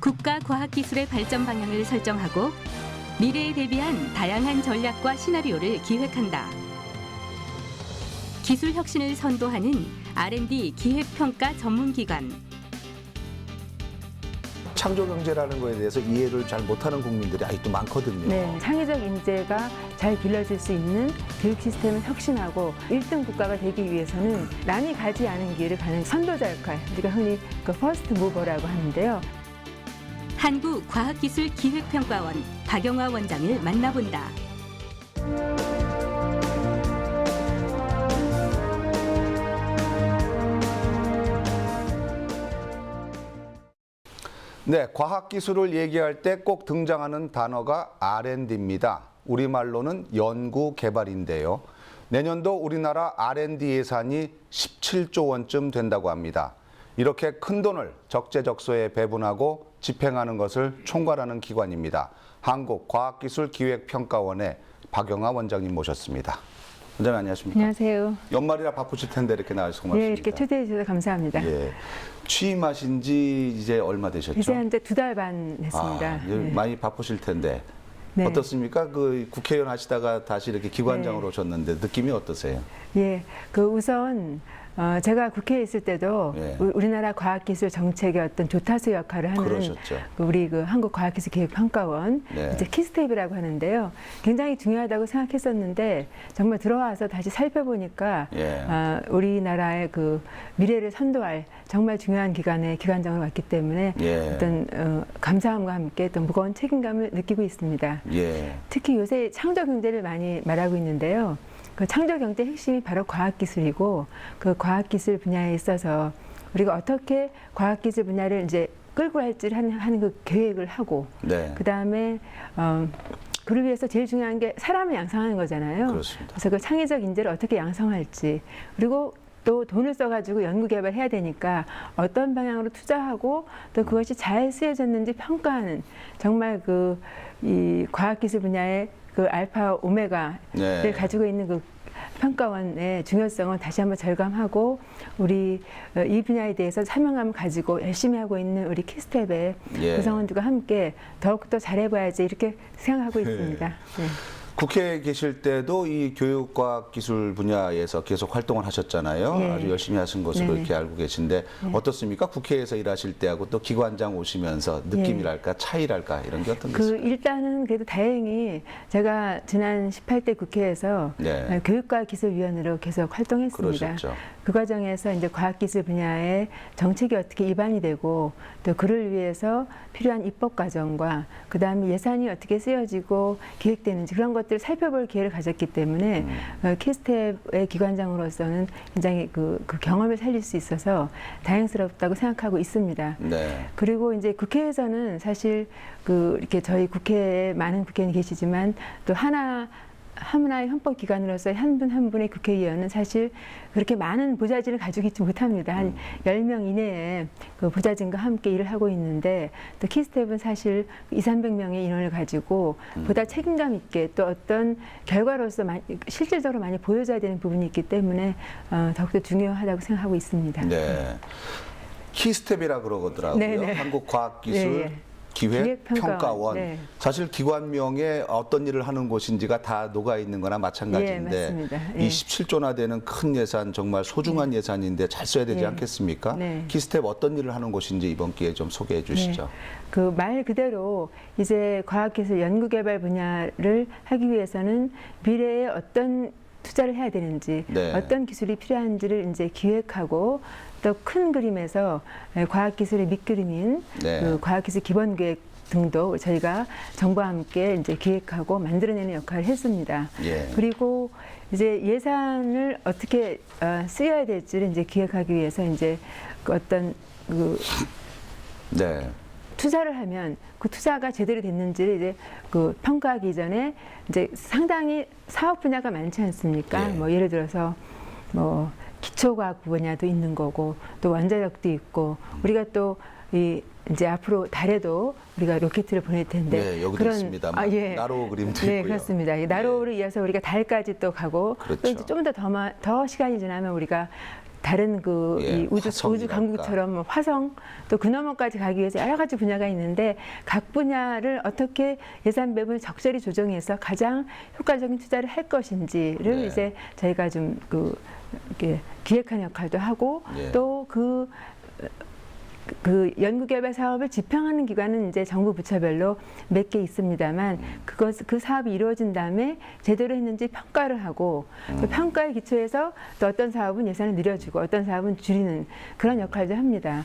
국가 과학기술의 발전 방향을 설정하고 미래에 대비한 다양한 전략과 시나리오를 기획한다. 기술 혁신을 선도하는 R&D 기획평가 전문기관. 창조경제라는 거에 대해서 이해를 잘 못하는 국민들이 아직도 많거든요. 네, 창의적 인재가 잘 길러질 수 있는 교육 시스템을 혁신하고 1등 국가가 되기 위해서는 남이 가지 않은 길을 가는 선도자 역할, 우리가 흔히 그 퍼스트 무버라고 하는데요. 한국과학기술기획평가원 박영화 원장을 만나본다. 네, 과학기술을 얘기할 때 꼭 등장하는 단어가 R&D입니다. 우리말로는 연구개발인데요. 내년도 우리나라 R&D 예산이 17조 원쯤 된다고 합니다. 이렇게 큰 돈을 적재적소에 배분하고 집행하는 것을 총괄하는 기관입니다. 한국과학기술기획평가원의 박영화 원장님 모셨습니다. 원장님 안녕하십니까? 안녕하세요. 연말이라 바쁘실 텐데 이렇게 나와주셔서 고맙습니다. 네, 이렇게 초대해 주셔서 감사합니다. 예, 취임하신 지 이제 얼마 되셨죠? 이제 한 2달 반 했습니다. 네. 많이 바쁘실 텐데 네. 어떻습니까? 그 국회의원 하시다가 다시 이렇게 기관장으로 네. 오셨는데 느낌이 어떠세요? 예, 그 우선 제가 국회에 있을 때도 예. 우리나라 과학기술 정책의 어떤 조타수 역할을 하는 그러셨죠. 우리 그 한국과학기술기획평가원 네. 이제 키스텝이라고 하는데요. 굉장히 중요하다고 생각했었는데 정말 들어와서 다시 살펴보니까 예. 우리나라의 그 미래를 선도할 정말 중요한 기관의 기관장으로 왔기 때문에 예. 어떤 감사함과 함께 또 무거운 책임감을 느끼고 있습니다. 예. 특히 요새 창조 경제를 많이 말하고 있는데요. 그 창조 경제 핵심이 바로 과학기술이고 그 과학기술 분야에 있어서 우리가 어떻게 과학기술 분야를 이제 끌고 갈지를 하는 그 계획을 하고 네. 그 다음에 그를 위해서 제일 중요한 게 사람을 양성하는 거잖아요. 그렇습니다. 그래서 그 창의적 인재를 어떻게 양성할지 그리고 또 돈을 써가지고 연구개발해야 되니까 어떤 방향으로 투자하고 또 그것이 잘 쓰여졌는지 평가하는 정말 이 과학기술 분야의 그 알파 오메가를 네. 가지고 있는 그 평가원의 중요성을 다시 한번 절감하고 우리 이 분야에 대해서 사명감을 가지고 열심히 하고 있는 우리 키스텝의 예. 구성원들과 함께 더욱더 잘해봐야지 이렇게 생각하고 있습니다. 네. 국회에 계실 때도 이 교육과학기술 분야에서 계속 활동을 하셨잖아요. 예. 아주 열심히 하신 것으로 네네. 이렇게 알고 계신데 어떻습니까? 국회에서 일하실 때하고 또 기관장 오시면서 느낌이랄까 차이랄까 이런 게 어떤 게 있을까요? 일단은 그래도 다행히 제가 지난 18대 국회에서 네. 교육과기술위원으로 계속 활동했습니다. 그러셨죠. 그 과정에서 이제 과학기술 분야의 정책이 어떻게 입안이 되고 또 그를 위해서 필요한 입법 과정과 그 다음에 예산이 어떻게 쓰여지고 기획되는지 그런 것들을 살펴볼 기회를 가졌기 때문에 키스텝의 기관장으로서는 굉장히 그 경험을 살릴 수 있어서 다행스럽다고 생각하고 있습니다. 네. 그리고 이제 국회에서는 사실 이렇게 저희 국회에 많은 국회의원이 계시지만 또 하나의 헌법기관으로서 한 분 한 분의 국회의원은 사실 그렇게 많은 보좌진을 가지고 있지 못합니다. 한 10명 이내에 그 보좌진과 함께 일을 하고 있는데 또 키스텝은 사실 200~300명의 인원을 가지고 보다 책임감 있게 또 어떤 결과로서 실질적으로 많이 보여줘야 되는 부분이 있기 때문에 더욱더 중요하다고 생각하고 있습니다. 네. 키스텝이라 그러더라고요. 네네. 한국과학기술 예, 예. 기획평가원. 네. 사실 기관명에 어떤 일을 하는 곳인지가 다 녹아 있는 거나 마찬가지인데 예, 맞습니다. 예. 이 17조나 되는 큰 예산 정말 소중한 예산인데 잘 써야 되지 예. 않겠습니까? 네. 키스텝 어떤 일을 하는 곳인지 이번 기회에 좀 소개해 주시죠. 그 말 그대로 이제 과학기술 연구개발 분야를 하기 위해서는 미래에 어떤 투자를 해야 되는지 네. 어떤 기술이 필요한지를 이제 기획하고 또 큰 그림에서 과학기술의 밑그림인 네. 그 과학기술 기본계획 등도 저희가 정부와 함께 이제 기획하고 만들어내는 역할을 했습니다. 예. 그리고 이제 예산을 어떻게 쓰여야 될지를 이제 기획하기 위해서 이제 어떤 네. 투자를 하면 그 투자가 제대로 됐는지를 이제 평가하기 전에 이제 상당히 사업 분야가 많지 않습니까? 예. 뭐 예를 들어서 뭐 기초과학 분야도 있는 거고 또 원자력도 있고 우리가 또 이제 앞으로 달에도 우리가 로켓을 보낼 텐데 네, 여기도 있습니다. 예. 나로 그림도 네, 있고요. 그렇습니다. 이 나로를 이어서 우리가 달까지 또 가고 그렇죠. 또 이제 좀 더 시간이 지나면 우리가 다른 그 예, 이 우주 화성이랄까. 강국처럼 뭐 화성 또 그 너머까지 가기 위해서 여러 가지 분야가 있는데 각 분야를 어떻게 예산 배분을 적절히 조정해서 가장 효과적인 투자를 할 것인지를 네. 이제 저희가 좀 이렇게 기획하는 역할도 하고 예. 또 그 연구개발 사업을 집행하는 기관은 이제 정부 부처별로 몇 개 있습니다만 그 사업이 이루어진 다음에 제대로 했는지 평가를 하고 그 평가에 기초해서 또 어떤 사업은 예산을 늘려주고 어떤 사업은 줄이는 그런 역할도 합니다.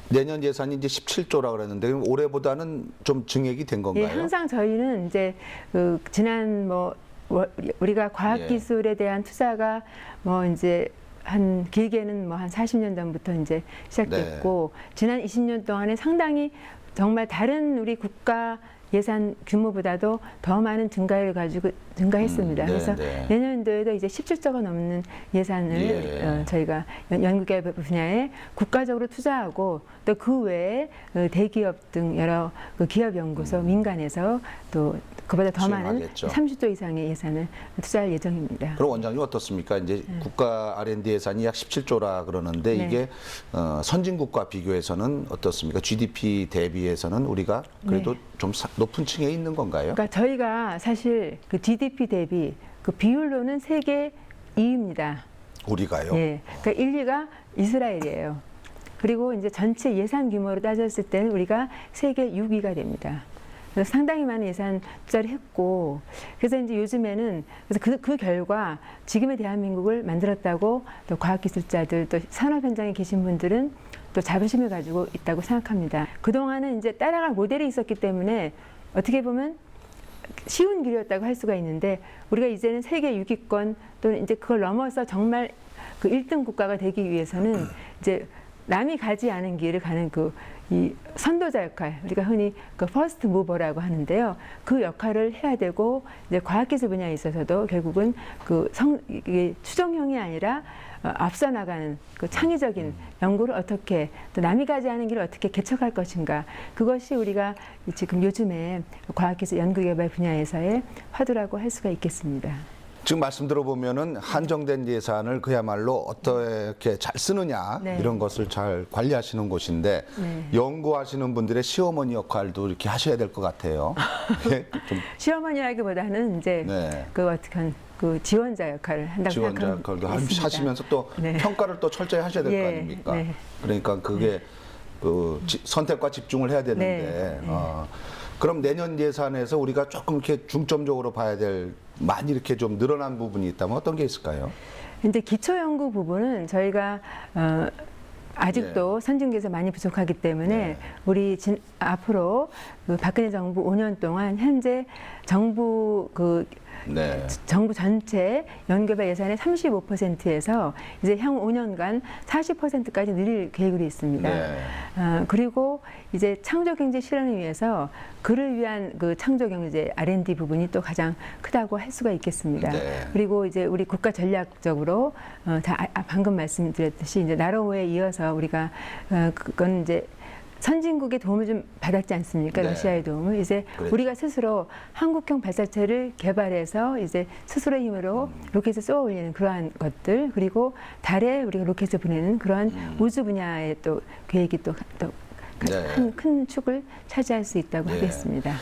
내년 예산이 이제 17조라 그랬는데 그럼 올해보다는 좀 증액이 된 건가요? 예, 항상 저희는 이제 지난 우리가 과학기술에 대한 투자가 이제 한 길게는 한 40년 전부터 이제 시작됐고 지난 20년 동안에 상당히 정말 다른 우리 국가 예산 규모보다도 더 많은 증가했습니다. 그래서 내년도에도 이제 17조가 넘는 예산을 저희가 연구개발 분야에 국가적으로 투자하고 또 그 외에 대기업 등 여러 기업연구소, 민간에서 또 그보다 더 많은 30조 이상의 예산을 투자할 예정입니다. 그럼 원장님 어떻습니까? 이제 국가 R&D 예산이 약 17조라 그러는데 이게 선진국과 비교해서는 어떻습니까? GDP 대비해서는 우리가 그래도 좀 높은 층에 있는 건가요? 그러니까 저희가 사실 그 GDP 대비 그 비율로는 세계 2위입니다. 우리가요? 예. 그러니까 1, 2가 이스라엘이에요. 그리고 이제 전체 예산 규모로 따졌을 때는 우리가 세계 6위가 됩니다. 그래서 상당히 많은 예산 투자를 했고, 그래서 이제 요즘에는 그래서 그 결과 지금의 대한민국을 만들었다고 또 과학기술자들 또 산업 현장에 계신 분들은 또 자부심을 가지고 있다고 생각합니다. 그동안은 이제 따라갈 모델이 있었기 때문에 어떻게 보면 쉬운 길이었다고 할 수가 있는데 우리가 이제는 세계 6위권 또는 이제 그걸 넘어서 정말 그 1등 국가가 되기 위해서는 이제 남이 가지 않은 길을 가는 이 선도자 역할, 우리가 흔히 그 퍼스트 무버라고 하는데요. 그 역할을 해야 되고 이제 과학기술 분야에 있어서도 결국은 이게 추종형이 아니라 앞서 나가는 그 창의적인 연구를 어떻게 또 남이 가지 않은 길을 어떻게 개척할 것인가, 그것이 우리가 지금 요즘에 과학기술 연구개발 분야에서의 화두라고 할 수가 있겠습니다. 지금 말씀 들어보면은 한정된 예산을 그야말로 어떻게 잘 쓰느냐 이런 것을 잘 관리하시는 곳인데 연구하시는 분들의 시어머니 역할도 이렇게 하셔야 될 것 같아요. 좀 시어머니라기보다는 이제 그 지원자 역할을 한다고 지원자 역할도 하시면서 또 평가를 또 철저히 하셔야 될 거 아닙니까? 그러니까 그게 선택과 집중을 해야 되는데 그럼 내년 예산에서 우리가 조금 이렇게 중점적으로 봐야 될 많이 이렇게 좀 늘어난 부분이 있다면 어떤 게 있을까요? 근데 기초연구 부분은 저희가 아직도 선진국에서 많이 부족하기 때문에 우리 앞으로 박근혜 정부 5년 동안 현재 정부 정부 전체 연구개발 예산의 35%에서 이제 향후 5년간 40%까지 늘릴 계획으로 있습니다. 그리고 이제 창조경제 실현을 위해서 그를 위한 창조경제 R&D 부분이 또 가장 크다고 할 수가 있겠습니다. 그리고 이제 우리 국가 전략적으로 방금 말씀드렸듯이 이제 나로호에 이어서 우리가 그건 이제 선진국의 도움을 좀 받았지 않습니까? 러시아의 도움을. 이제 우리가 스스로 한국형 발사체를 개발해서 이제 스스로의 힘으로 로켓을 쏘아 올리는 그러한 것들, 그리고 달에 우리가 로켓을 보내는 그러한 우주 분야의 또 계획이 또 큰 축을 차지할 수 있다고 하겠습니다.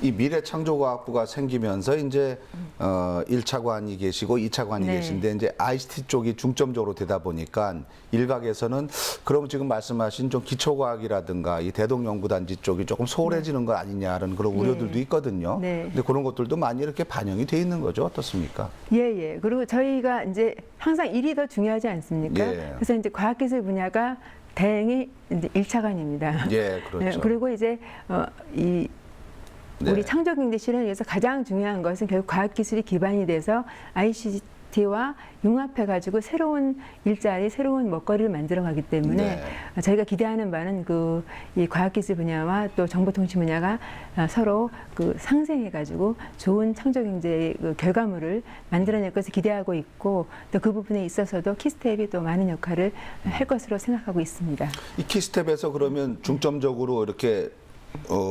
이 미래창조과학부가 생기면서 이제 1차관이 계시고 2차관이 계신데 이제 ICT 쪽이 중점적으로 되다 보니까 일각에서는 그럼 지금 말씀하신 좀 기초과학이라든가 이 대동연구단지 쪽이 조금 소홀해지는 거 아니냐는 그런 우려들도 있거든요. 근데 그런 것들도 많이 이렇게 반영이 돼 있는 거죠. 어떻습니까? 예. 그리고 저희가 이제 항상 일이 더 중요하지 않습니까? 그래서 이제 과학기술 분야가 다행히 이제 1차관입니다. 그렇죠. 그리고 이제 우리 창조경제 실현을 위해서 가장 중요한 것은 결국 과학기술이 기반이 돼서 ICT와 융합해가지고 새로운 일자리, 새로운 먹거리를 만들어가기 때문에 저희가 기대하는 바는 이 과학기술 분야와 또 정보통신 분야가 서로 상생해가지고 좋은 창조경제의 결과물을 만들어낼 것을 기대하고 있고 또 그 부분에 있어서도 키스텝이 또 많은 역할을 할 것으로 생각하고 있습니다. 이 키스텝에서 그러면 중점적으로 이렇게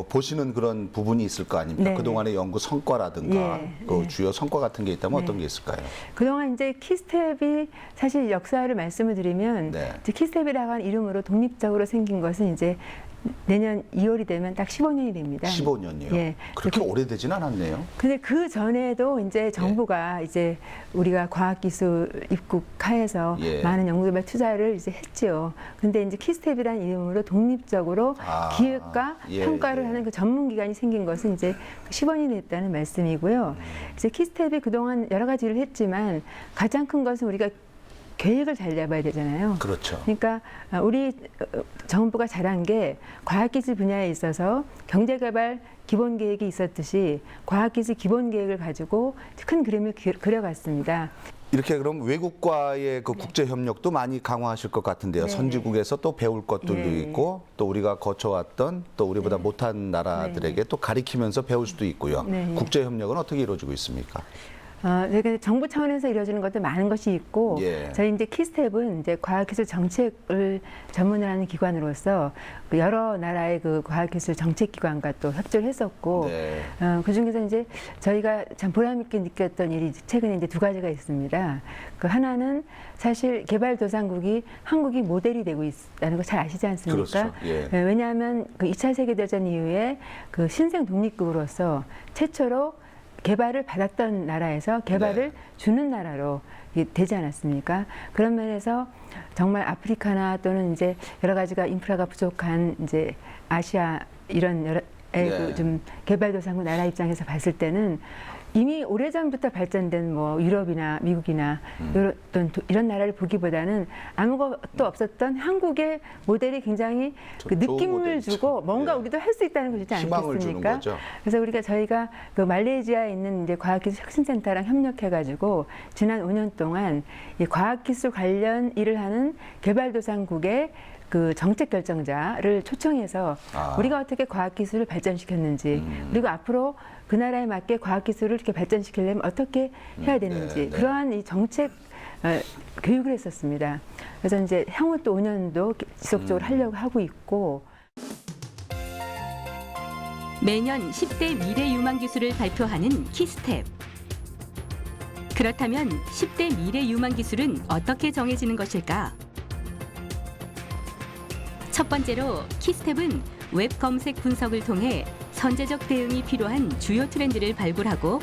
보시는 그런 부분이 있을 거 아닙니까? 네. 그동안의 연구 성과라든가 예, 그 예. 주요 성과 같은 게 있다면 네. 어떤 게 있을까요? 그동안 이제 키스텝이 사실 역사를 말씀을 드리면 네. 이제 키스텝이라고 하는 이름으로 독립적으로 생긴 것은 이제 내년 2월이 되면 딱 15년이 됩니다. 15년이요. 예. 그렇게 오래되진 않았네요. 근데 그 전에도 예. 이제 정부가 이제 우리가 과학기술 입국하에서 예. 많은 연구개발 투자를 이제 했지요. 근데 이제 키스텝이라는 이름으로 독립적으로 기획과 예, 평가를 예. 하는 그 전문기관이 생긴 것은 이제 10원이 됐다는 말씀이고요. 이제 키스텝이 그동안 여러 가지 일을 했지만 가장 큰 것은 우리가 계획을 잘 잡아야 되잖아요. 그렇죠. 그러니까 우리 정부가 잘한 게 과학기술 분야에 있어서 경제개발 기본 계획이 있었듯이 과학기술 기본 계획을 가지고 큰 그림을 그려갔습니다. 이렇게 그럼 외국과의 그 국제 협력도 많이 강화하실 것 같은데요. 네. 선진국에서 또 배울 것들도 예. 있고 또 우리가 거쳐왔던 또 우리보다 네. 못한 나라들에게 또 가리키면서 배울 수도 있고요. 네. 국제 협력은 어떻게 이루어지고 있습니까? 저희가 정부 차원에서 이루어지는 것도 많은 것이 있고 예. 저희 이제 키스텝은 이제 과학기술 정책을 전문을 하는 기관으로서 여러 나라의 그 과학기술 정책기관과 또 협조를 했었고 네. 그 중에서 이제 저희가 참 보람 있게 느꼈던 일이 최근에 이제 두 가지가 있습니다. 그 하나는 사실 개발도상국이 한국이 모델이 되고 있다는 거 잘 아시지 않습니까? 그렇죠. 예. 왜냐하면 그 2차 세계대전 이후에 그 신생 독립국으로서 최초로 개발을 받았던 나라에서 개발을 네. 주는 나라로 되지 않았습니까? 그런 면에서 정말 아프리카나 또는 이제 여러 가지가 인프라가 부족한 이제 아시아 이런 여러 네. 좀 개발도상국 나라 입장에서 봤을 때는 이미 오래전부터 발전된 뭐 유럽이나 미국이나 이런 나라를 보기보다는 아무것도 없었던 한국의 모델이 굉장히 그 좋은 느낌을 모델이죠. 주고 뭔가 예. 우리도 할 수 있다는 것이지 희망을 주는 않겠습니까? 거죠. 그래서 저희가 그 말레이시아에 있는 이제 과학기술 혁신센터랑 협력해가지고 지난 5년 동안 이 과학기술 관련 일을 하는 개발도상국의 그 정책 결정자를 초청해서 우리가 어떻게 과학기술을 발전시켰는지 그리고 앞으로 그 나라에 맞게 과학기술을 이렇게 발전시키려면 어떻게 해야 되는지 네, 네. 그러한 이 정책 교육을 했었습니다. 그래서 이제 향후 또 5년도 지속적으로 하려고 하고 있고 매년 10대 미래 유망 기술을 발표하는 키스텝. 그렇다면 10대 미래 유망 기술은 어떻게 정해지는 것일까? 첫 번째로 키스텝은 웹 검색 분석을 통해 선제적 대응이 필요한 주요 트렌드를 발굴하고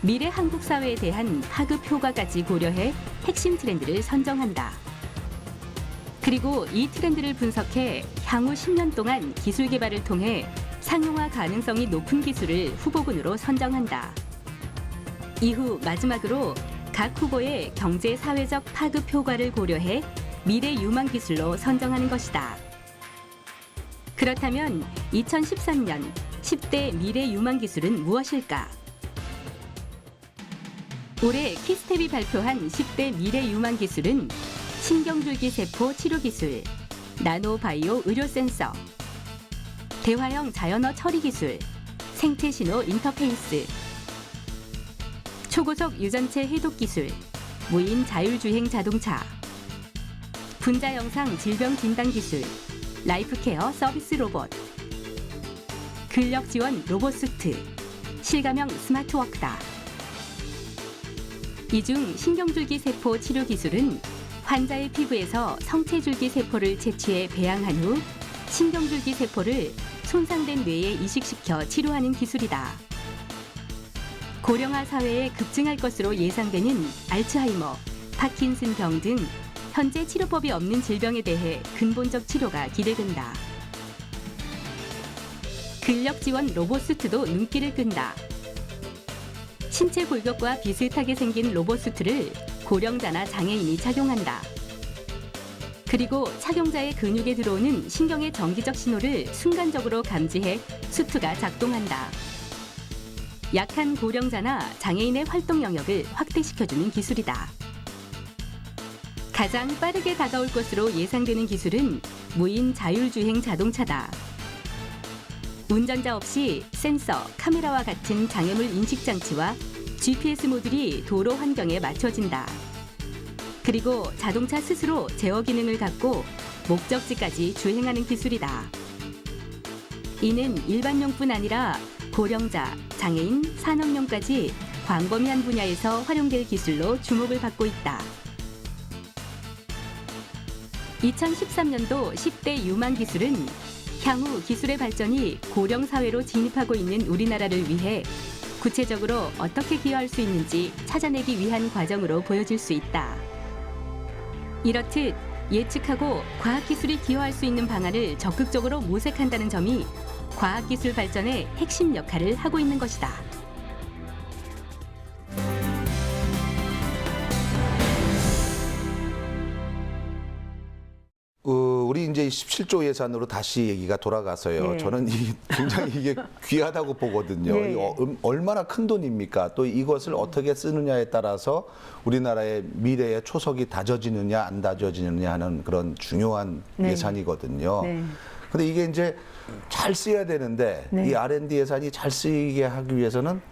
미래 한국 사회에 대한 파급 효과까지 고려해 핵심 트렌드를 선정한다. 그리고 이 트렌드를 분석해 향후 10년 동안 기술 개발을 통해 상용화 가능성이 높은 기술을 후보군으로 선정한다. 이후 마지막으로 각 후보의 경제 사회적 파급 효과를 고려해 미래 유망 기술로 선정하는 것이다. 그렇다면 2013년 10대 미래 유망 기술은 무엇일까? 올해 키스텝이 발표한 10대 미래 유망 기술은 신경줄기 세포 치료 기술, 나노바이오 의료 센서, 대화형 자연어 처리 기술, 생체 신호 인터페이스, 초고속 유전체 해독 기술, 무인 자율주행 자동차, 분자 영상 질병 진단 기술, 라이프케어 서비스 로봇, 근력 지원 로봇 수트, 실감형 스마트워크다. 이 중 신경줄기 세포 치료 기술은 환자의 피부에서 성체줄기 세포를 채취해 배양한 후 신경줄기 세포를 손상된 뇌에 이식시켜 치료하는 기술이다. 고령화 사회에 급증할 것으로 예상되는 알츠하이머, 파킨슨병 등 현재 치료법이 없는 질병에 대해 근본적 치료가 기대된다. 근력 지원 로봇 수트도 눈길을 끈다. 신체 골격과 비슷하게 생긴 로봇 수트를 고령자나 장애인이 착용한다. 그리고 착용자의 근육에 들어오는 신경의 정기적 신호를 순간적으로 감지해 수트가 작동한다. 약한 고령자나 장애인의 활동 영역을 확대시켜주는 기술이다. 가장 빠르게 다가올 것으로 예상되는 기술은 무인 자율주행 자동차다. 운전자 없이 센서, 카메라와 같은 장애물 인식 장치와 GPS 모듈이 도로 환경에 맞춰진다. 그리고 자동차 스스로 제어 기능을 갖고 목적지까지 주행하는 기술이다. 이는 일반용뿐 아니라 고령자, 장애인, 산업용까지 광범위한 분야에서 활용될 기술로 주목을 받고 있다. 2013년도 10대 유망 기술은 향후 기술의 발전이 고령 사회로 진입하고 있는 우리나라를 위해 구체적으로 어떻게 기여할 수 있는지 찾아내기 위한 과정으로 보여질 수 있다. 이렇듯 예측하고 과학기술이 기여할 수 있는 방안을 적극적으로 모색한다는 점이 과학기술 발전의 핵심 역할을 하고 있는 것이다. 우리 이제 17조 예산으로 다시 얘기가 돌아가서요. 예. 저는 굉장히 이게 귀하다고 보거든요. 예, 예. 얼마나 큰 돈입니까? 또 이것을 어떻게 쓰느냐에 따라서 우리나라의 미래의 초석이 다져지느냐 안 다져지느냐 하는 그런 중요한 네. 예산이거든요. 네. 근데 이게 이제 잘 쓰여야 되는데 네. 이 R&D 예산이 잘 쓰이게 하기 위해서는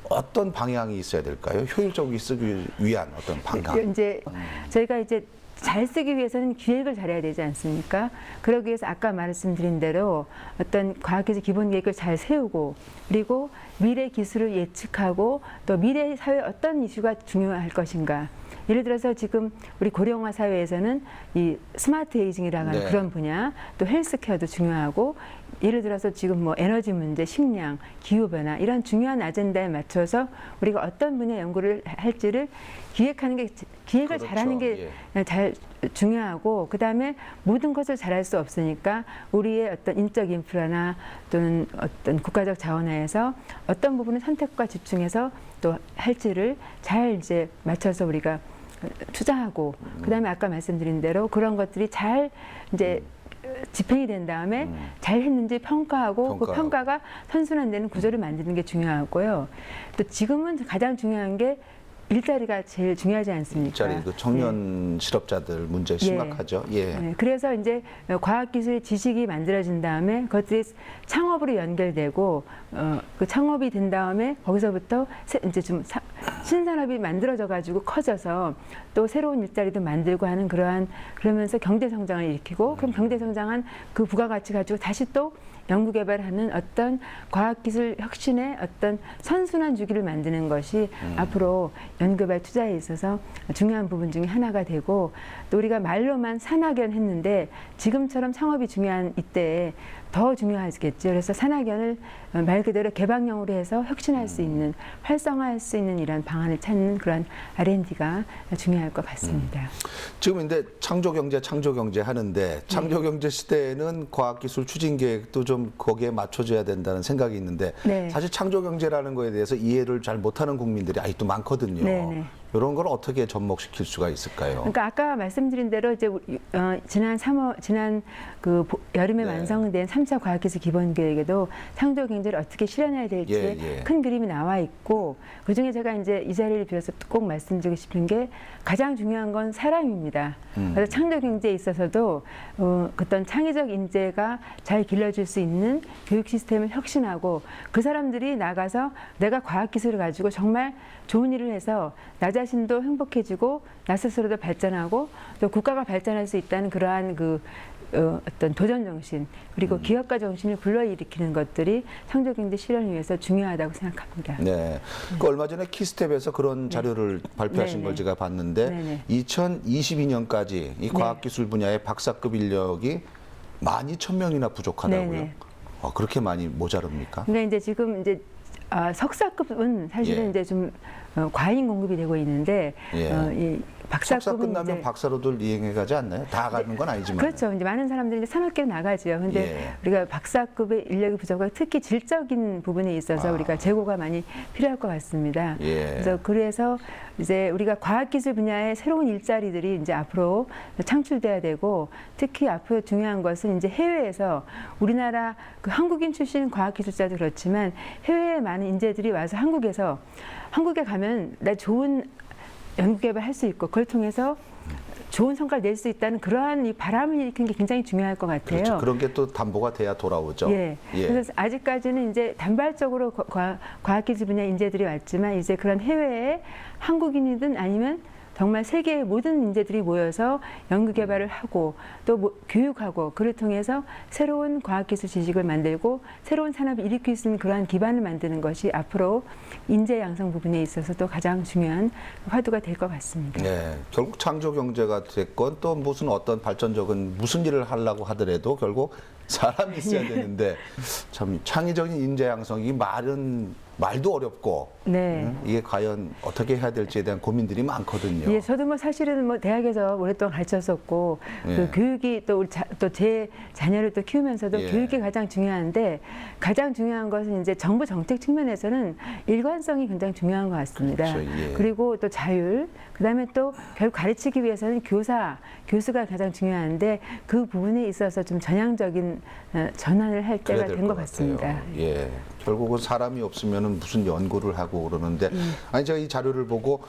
어떤 방향이 있어야 될까요? 효율적으로 쓰기 위한 어떤 방향. 이제 저희가 이제 잘 쓰기 위해서는 기획을 잘해야 되지 않습니까? 그러기 위해서 아까 말씀드린 대로 어떤 과학기술 기본 계획을 잘 세우고 그리고 미래 기술을 예측하고 또 미래 사회에 어떤 이슈가 중요할 것인가. 예를 들어서 지금 우리 고령화 사회에서는 이 스마트 에이징이라는 네. 그런 분야, 또 헬스케어도 중요하고 예를 들어서 지금 뭐 에너지 문제, 식량, 기후변화 이런 중요한 아젠다에 맞춰서 우리가 어떤 분야 연구를 할지를 기획하는 게 기획을 그렇죠. 잘하는 게 잘 중요하고 그다음에 모든 것을 잘할 수 없으니까 우리의 어떤 인적 인프라나 또는 어떤 국가적 자원화에서 어떤 부분을 선택과 집중해서 또 할지를 잘 이제 맞춰서 우리가 투자하고 그다음에 아까 말씀드린 대로 그런 것들이 잘 이제 집행이 된 다음에 잘 했는지 평가하고 그 평가가 선순환되는 구조를 만드는 게 중요하고요. 또 지금은 가장 중요한 게 일자리가 제일 중요하지 않습니까? 일자리, 그 청년 실업자들 문제 심각하죠. 예. 네, 그래서 이제 과학기술의 지식이 만들어진 다음에 그것들이 창업으로 연결되고 그 창업이 된 다음에 거기서부터 이제 좀 신산업이 만들어져 가지고 커져서 또 새로운 일자리도 만들고 하는 그러면서 경제 성장을 일으키고 그럼 경제 성장한 그 부가가치 가지고 다시 또 연구개발하는 어떤 과학기술 혁신의 어떤 선순환 주기를 만드는 것이 앞으로 연구개발 투자에 있어서 중요한 부분 중에 하나가 되고 또 우리가 말로만 산학연 했는데 지금처럼 창업이 중요한 이때에 더 중요하겠죠. 그래서 산학연을 말 그대로 개방형으로 해서 혁신할 수 있는 활성화할 수 있는 이런 방안을 찾는 그런 R&D가 중요할 것 같습니다. 지금 근데 창조경제 하는데 창조경제 시대에는 과학기술 추진계획도 좀 거기에 맞춰줘야 된다는 생각이 있는데 네. 사실 창조경제라는 거에 대해서 이해를 잘 못하는 국민들이 아직도 많거든요. 네네. 이런 걸 어떻게 접목시킬 수가 있을까요? 그러니까 아까 말씀드린 대로 이제 지난 그 여름에 네. 완성된 3차 과학기술 기본계획에도 창조 경제를 어떻게 실현해야 될지 큰 그림이 나와 있고 그중에 제가 이제 이 자리를 빌어서 꼭 말씀드리고 싶은 게 가장 중요한 건 사람입니다. 그래서 창조 경제에 있어서도 어떤 창의적 인재가 잘 길러줄 수 있는 교육 시스템을 혁신하고 그 사람들이 나가서 내가 과학기술을 가지고 정말 좋은 일을 해서 나 자신도 행복해지고 나 스스로도 발전하고 또 국가가 발전할 수 있다는 그러한 어떤 도전 정신 그리고 기업가 정신을 불러일으키는 것들이 창조경제 실현을 위해서 중요하다고 생각합니다. 네. 그 얼마 전에 키스텝에서 그런 자료를 발표하신 걸 제가 봤는데 2022년까지 이 과학기술 분야의 박사급 인력이 12,000명이나 부족하다고요. 네네. 그렇게 많이 모자릅니까? 근데 이제 지금 이제 석사급은 사실은 이제 좀 과잉 공급이 되고 있는데 이 박사급은 석사 끝나면 이제 박사로들 이행해 가지 않나요? 다 가는 건 아니지만. 그렇죠. 이제 많은 사람들이 이제 산업계로 나가죠. 근데 우리가 박사급의 인력이 부족하고 특히 질적인 부분에 있어서 우리가 재고가 많이 필요할 것 같습니다. 그래서 이제 우리가 과학기술 분야의 새로운 일자리들이 이제 앞으로 창출돼야 되고 특히 앞으로 중요한 것은 이제 해외에서 우리나라 그 한국인 출신 과학기술자도 그렇지만 해외에 많은 인재들이 와서 한국에 가면 나 좋은 연구개발 할 수 있고 그걸 통해서 좋은 성과를 낼 수 있다는 그러한 이 바람을 일으키는 게 굉장히 중요할 것 같아요. 그렇죠. 그런 게 또 담보가 돼야 돌아오죠. 그래서 아직까지는 이제 단발적으로 과학기술 분야 인재들이 왔지만 이제 그런 해외에 한국인이든 아니면 정말 세계의 모든 인재들이 모여서 연구 개발을 하고 또 교육하고 그를 통해서 새로운 과학기술 지식을 만들고 새로운 산업을 일으킬 수 있는 그러한 기반을 만드는 것이 앞으로 인재 양성 부분에 있어서도 가장 중요한 화두가 될 것 같습니다. 네, 결국 창조 경제가 됐건 또 무슨 어떤 발전적인 무슨 일을 하려고 하더라도 결국 사람이 있어야 되는데 참 창의적인 인재 양성이 말도 어렵고 네. 이게 과연 어떻게 해야 될지에 대한 고민들이 많거든요. 예, 저도 뭐 사실은 뭐 대학에서 오랫동안 가르쳤었고 예. 그 교육이 또 제 자녀를 또 키우면서도 예. 교육이 가장 중요한데 가장 중요한 것은 이제 정부 정책 측면에서는 일관성이 굉장히 중요한 것 같습니다. 그렇죠, 예. 그리고 또 자율, 그다음에 또 결국 가르치기 위해서는 교수가 가장 중요한데 그 부분에 있어서 좀 전향적인 전환을 할 그래야 때가 될 된 것 것 같습니다. 같아요. 예. 결국은 사람이 없으면은 무슨 연구를 하고 그러는데 아니 제가 이 자료를 보고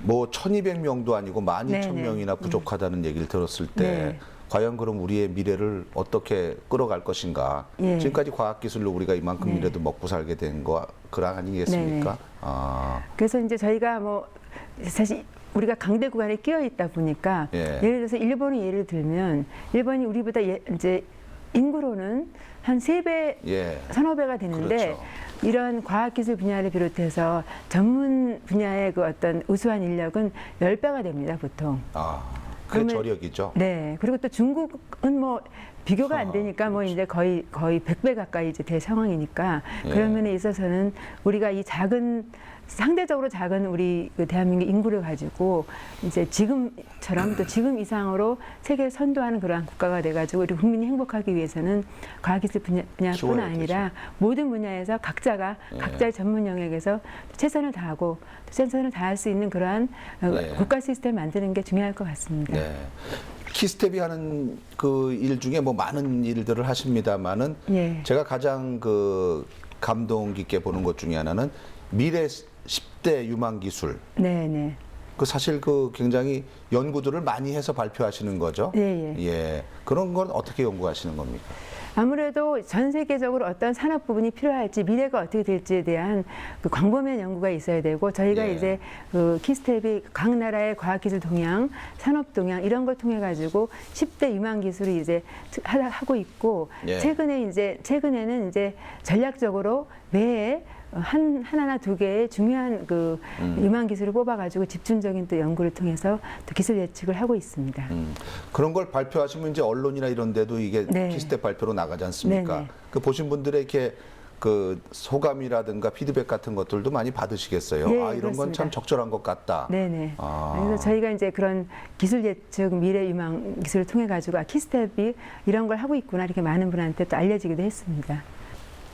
뭐 1,200명도 아니고 12,000명이나 부족하다는 얘기를 들었을 때 네. 과연 그럼 우리의 미래를 어떻게 끌어갈 것인가? 예. 지금까지 과학기술로 우리가 이만큼이라도 먹고 살게 된 거 그런 아니겠습니까? 네. 아, 그래서 이제 저희가 뭐 사실 우리가 강대 구간에 끼어 있다 보니까 예. 예를 들어서 일본의 예를 들면 일본이 우리보다 이제 인구로는 한 3배, 예. 서너 배가 되는데 그렇죠. 이런 과학기술 분야를 비롯해서 전문 분야의 그 어떤 우수한 인력은 10배가 됩니다, 보통. 아, 그게 그러면- 저력이죠. 네. 그리고 또 중국은 뭐 비교가 안 되니까 뭐 이제 거의 100배 가까이 이제 될 상황이니까 예. 그런 면에 있어서는 우리가 이 상대적으로 작은 우리 그 대한민국 인구를 가지고 이제 지금처럼 또 지금 이상으로 세계를 선도하는 그러한 국가가 돼가지고 우리 국민이 행복하기 위해서는 과학기술 분야뿐 키워야 아니라 모든 분야에서 각자가 예. 각자의 전문 영역에서 최선을 다하고 또 최선을 다할 수 있는 그러한 예. 국가 시스템을 만드는 게 중요할 것 같습니다. 네. 키스텝이 하는 그 일 중에 뭐 많은 일들을 하십니다만은 예. 제가 가장 그 감동 깊게 보는 것 중에 하나는 미래 10대 유망 기술. 네, 네. 그 사실 그 굉장히 연구들을 많이 해서 발표하시는 거죠. 예, 예. 예. 그런 건 어떻게 연구하시는 겁니까? 아무래도 전 세계적으로 어떤 산업 부분이 필요할지 미래가 어떻게 될지에 대한 그 광범위한 연구가 있어야 되고 저희가 예. 이제 그 키스텝이 각 나라의 과학기술 동향, 산업 동향 이런 걸 통해 가지고 10대 유망 기술이 이제 하고 있고 예. 최근에는 이제 전략적으로 매해 하나나 두 개의 중요한 그 유망 기술을 뽑아가지고 집중적인 또 연구를 통해서 또 기술 예측을 하고 있습니다. 그런 걸 발표하시면 이제 언론이나 이런 데도 이게 네. 키스텝 발표로 나가지 않습니까? 네네. 그 보신 분들의 이렇게 그 소감이라든가 피드백 같은 것들도 많이 받으시겠어요. 예, 아, 이런 건 참 그렇습니다. 적절한 것 같다. 네네. 아. 그래서 저희가 이제 그런 기술 예측, 미래 유망 기술을 통해 가지고 키스텝이 이런 걸 하고 있구나 이렇게 많은 분한테 또 알려지기도 했습니다.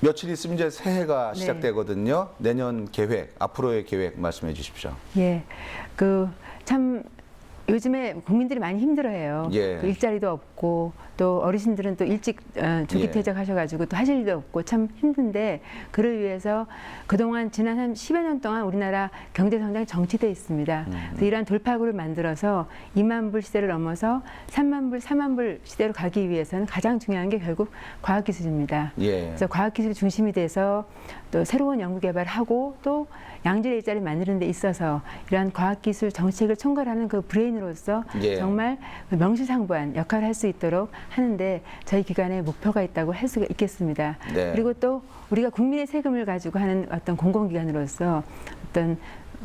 며칠 있으면 이제 새해가 네. 시작되거든요. 내년 계획, 앞으로의 계획 말씀해 주십시오. 예, 참 요즘에 국민들이 많이 힘들어해요. 예. 그 일자리도 없고 또 어르신들은 또 일찍 조기 예. 퇴직하셔가지고 또 하실 일도 없고 참 힘든데 그를 위해서 그동안 지난 한 10여 년 동안 우리나라 경제 성장이 정체돼 있습니다. 그래서 이러한 돌파구를 만들어서 2만 불 시대를 넘어서 3만 불, 4만 불 시대로 가기 위해서는 가장 중요한 게 결국 과학기술입니다. 예. 그래서 과학기술이 중심이 돼서 또 새로운 연구 개발하고 또 양질의 일자리를 만드는 데 있어서 이러한 과학기술 정책을 총괄하는 그 브레인으로서 예. 정말 명실상부한 역할을 할 수 있도록 하는데 저희 기관에 목표가 있다고 할 수가 있겠습니다. 네. 그리고 또 우리가 국민의 세금을 가지고 하는 어떤 공공기관으로서 어떤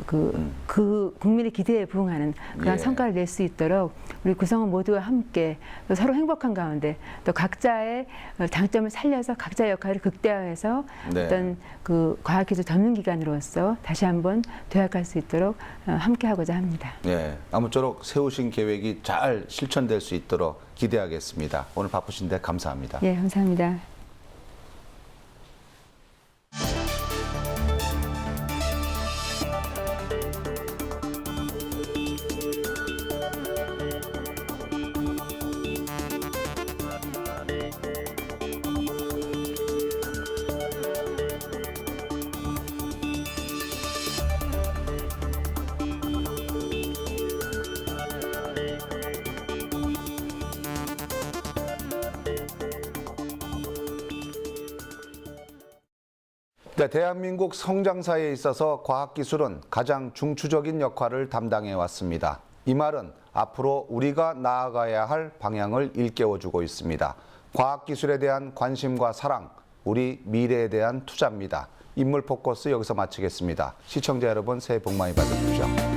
그 국민의 기대에 부응하는 그런 예. 성과를 낼 수 있도록 우리 구성원 모두와 함께 또 서로 행복한 가운데 또 각자의 장점을 살려서 각자의 역할을 극대화해서 네. 어떤 그 과학기술 전문기관으로서 다시 한번 도약할 수 있도록 함께하고자 합니다. 예. 아무쪼록 세우신 계획이 잘 실천될 수 있도록 기대하겠습니다. 오늘 바쁘신데 감사합니다. 예, 감사합니다. 네, 대한민국 성장사에 있어서 과학기술은 가장 중추적인 역할을 담당해 왔습니다. 이 말은 앞으로 우리가 나아가야 할 방향을 일깨워주고 있습니다. 과학기술에 대한 관심과 사랑, 우리 미래에 대한 투자입니다. 인물 포커스 여기서 마치겠습니다. 시청자 여러분 새해 복 많이 받으십시오.